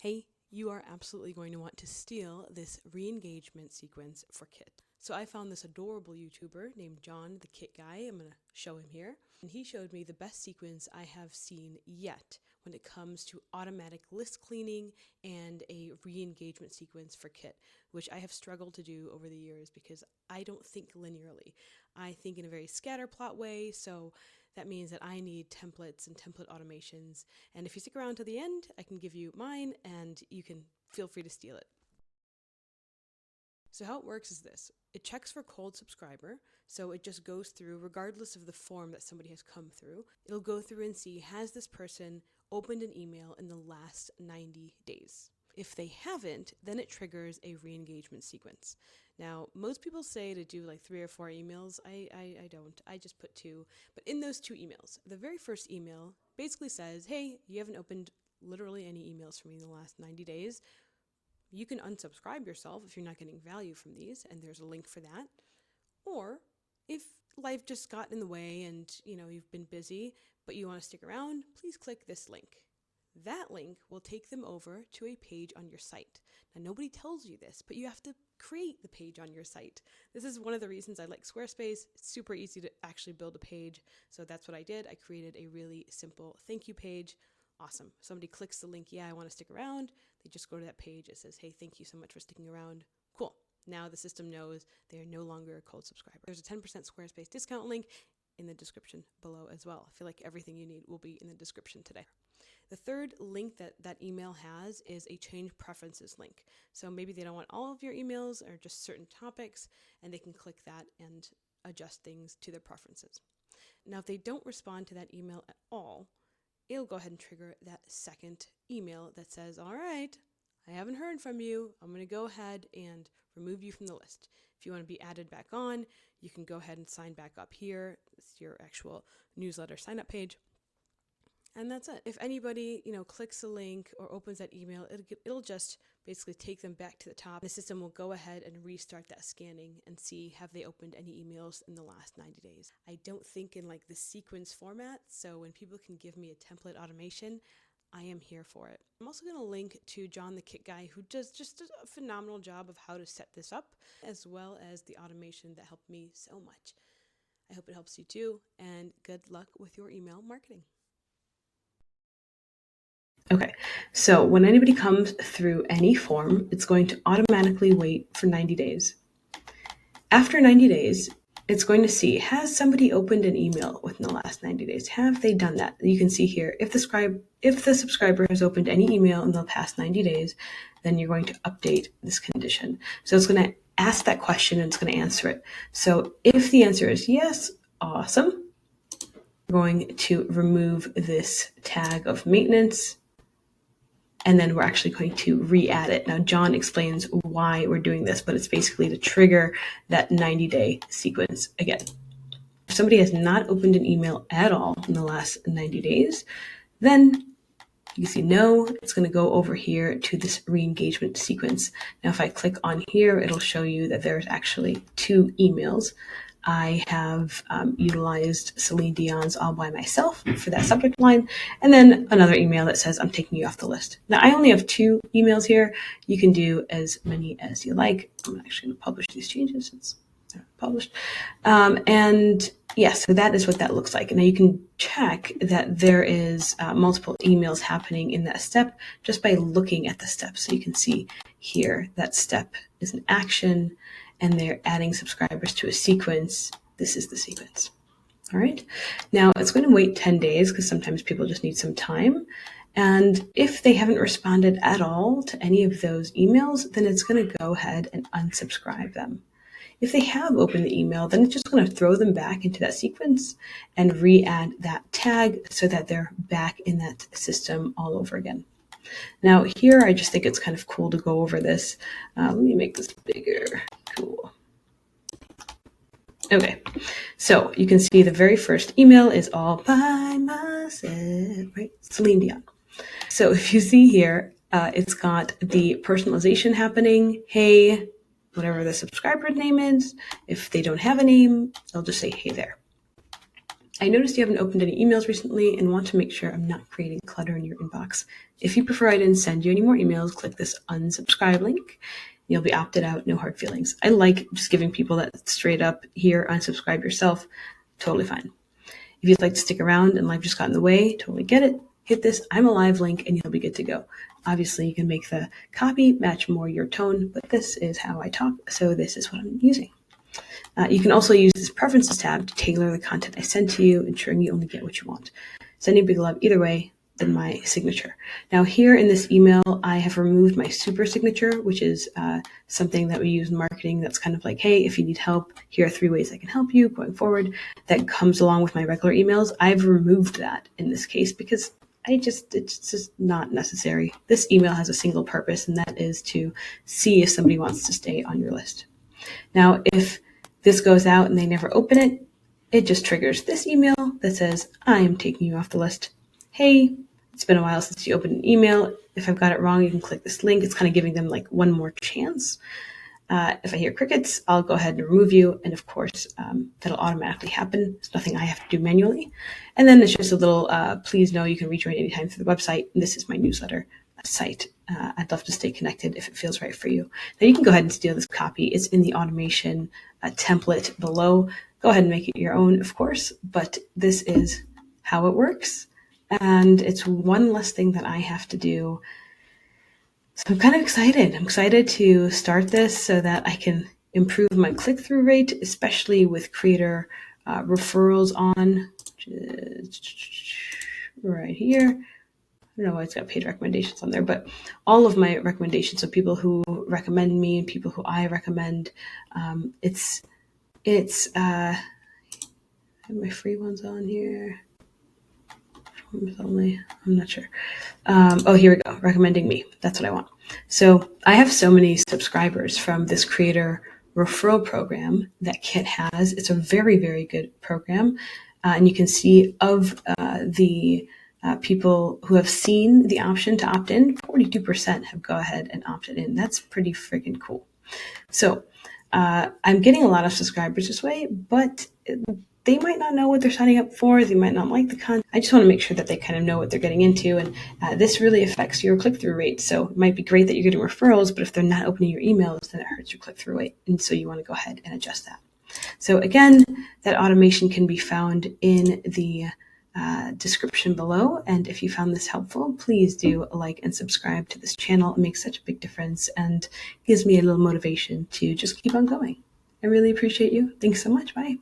Hey, you are absolutely going to want to steal this re-engagement sequence for Kit. So I found this adorable YouTuber named John the Kit Guy. I'm going to show him here. And he showed me the best sequence I have seen yet when it comes to automatic list cleaning and a re-engagement sequence for Kit, which I have struggled to do over the years because I don't think linearly. I think in a very scatterplot way, so that means that I need templates and template automations. And if you stick around to the end, I can give you mine and you can feel free to steal it. So how it works is this. It checks for cold subscriber, so it just goes through, regardless of the form that somebody has come through, it'll go through and see, has this person opened an email in the last 90 days? If they haven't, then it triggers a re-engagement sequence. Now, most people say to do like 3 or 4 emails. I don't. I just put 2. But in those 2 emails, the very first email basically says, hey, you haven't opened literally any emails from me in the last 90 days. You can unsubscribe yourself if you're not getting value from these, and there's a link for that. Or if life just got in the way and you've been busy, but you want to stick around, please click this link. That link will take them over to a page on your site. Now, nobody tells you this, but you have to create the page on your site. This is one of the reasons I like Squarespace. It's super easy to actually build a page. So that's what I did. I created a really simple thank you page. Awesome. Somebody clicks the link, yeah, I want to stick around. They just go to that page. It says, hey, thank you so much for sticking around. Cool. Now the system knows they are no longer a cold subscriber. There's a 10% Squarespace discount link in the description below as well. I feel like everything you need will be in the description today. The third link that email has is a change preferences link. So maybe they don't want all of your emails or just certain topics, and they can click that and adjust things to their preferences. Now, if they don't respond to that email at all, it'll go ahead and trigger that second email that says, all right, I haven't heard from you. I'm going to go ahead and remove you from the list. If you want to be added back on, you can go ahead and sign back up here. It's your actual newsletter sign up page. And that's it. If anybody, clicks the link or opens that email, it'll just basically take them back to the top. The system will go ahead and restart that scanning and see, have they opened any emails in the last 90 days. I don't think in like the sequence format, so when people can give me a template automation, I am here for it. I'm also going to link to John the Kit Guy, who does just a phenomenal job of how to set this up, as well as the automation that helped me so much. I hope it helps you too, and good luck with your email marketing. Okay, so when anybody comes through any form, it's going to automatically wait for 90 days. After 90 days, it's going to see, has somebody opened an email within the last 90 days? Have they done that? You can see here, if the subscriber has opened any email in the past 90 days, then you're going to update this condition. So it's going to ask that question and it's going to answer it. So if the answer is yes, awesome. We're going to remove this tag of maintenance, and then we're actually going to re-add it. Now, John explains why we're doing this, but it's basically to trigger that 90-day sequence again. If somebody has not opened an email at all in the last 90 days, then you see no, it's going to go over here to this re-engagement sequence. Now, if I click on here, it'll show you that there's actually 2 emails. I have utilized Celine Dion's All By Myself for that subject line, and then another email that says I'm taking you off the list. Now, I only have 2 emails here. You can do as many as you like. I'm actually going to publish these changes since they're published. And yes, so that is what that looks like. Now you can check that there is multiple emails happening in that step just by looking at the steps. So you can see here that step is an action, and they're adding subscribers to a sequence. This is the sequence. All right. Now it's going to wait 10 days because sometimes people just need some time. And if they haven't responded at all to any of those emails, then it's going to go ahead and unsubscribe them. If they have opened the email, then it's just going to throw them back into that sequence and re-add that tag so that they're back in that system all over again. Now here, I just think it's kind of cool to go over this. Let me make this bigger. Cool. Okay, so you can see the very first email is all by myself, right? Celine Dion. So if you see here, it's got the personalization happening. Hey, whatever the subscriber name is. If they don't have a name, they'll just say, hey there. I noticed you haven't opened any emails recently and want to make sure I'm not creating clutter in your inbox. If you prefer I didn't send you any more emails, click this unsubscribe link. You'll be opted out, no hard feelings. I like just giving people that straight up here, unsubscribe yourself, totally fine. If you'd like to stick around and life just got in the way, totally get it. Hit this I'm alive link and you'll be good to go. Obviously, you can make the copy match more your tone, but this is how I talk, so this is what I'm using. You can also use this preferences tab to tailor the content I send to you, ensuring you only get what you want. Sending big love either way than my signature. Now here in this email, I have removed my super signature, which is something that we use in marketing that's kind of like, hey, if you need help, here are 3 ways I can help you going forward. That comes along with my regular emails. I've removed that in this case because it's just not necessary. This email has a single purpose, and that is to see if somebody wants to stay on your list. Now, if this goes out and they never open it, it just triggers this email that says, I am taking you off the list. Hey, it's been a while since you opened an email. If I've got it wrong, you can click this link. It's kind of giving them like one more chance. If I hear crickets, I'll go ahead and remove you. And of course, that'll automatically happen. It's nothing I have to do manually. And then it's just a little, please know you can rejoin anytime through the website. This is my newsletter site. I'd love to stay connected if it feels right for you. Now you can go ahead and steal this copy. It's in the automation template below. Go ahead and make it your own, of course, but this is how it works. And it's one less thing that I have to do. So I'm kind of excited. I'm excited to start this so that I can improve my click-through rate, especially with creator referrals on right here. I don't know why it's got paid recommendations on there, but all of my recommendations, so people who recommend me and people who I recommend, I have my free ones on here. Only, I'm not sure. Oh, here we go. Recommending me. That's what I want. So I have so many subscribers from this creator referral program that Kit has. It's a very, very good program. And you can see of the people who have seen the option to opt in, 42% have go ahead and opted in. That's pretty freaking cool. So I'm getting a lot of subscribers this way, but they might not know what they're signing up for. They might not like the content. I just want to make sure that they kind of know what they're getting into. And this really affects your click-through rate. So it might be great that you're getting referrals, but if they're not opening your emails, then it hurts your click-through rate. And so you want to go ahead and adjust that. So again, that automation can be found in the description below. And if you found this helpful, please do like and subscribe to this channel. It makes such a big difference and gives me a little motivation to just keep on going. I really appreciate you. Thanks so much. Bye.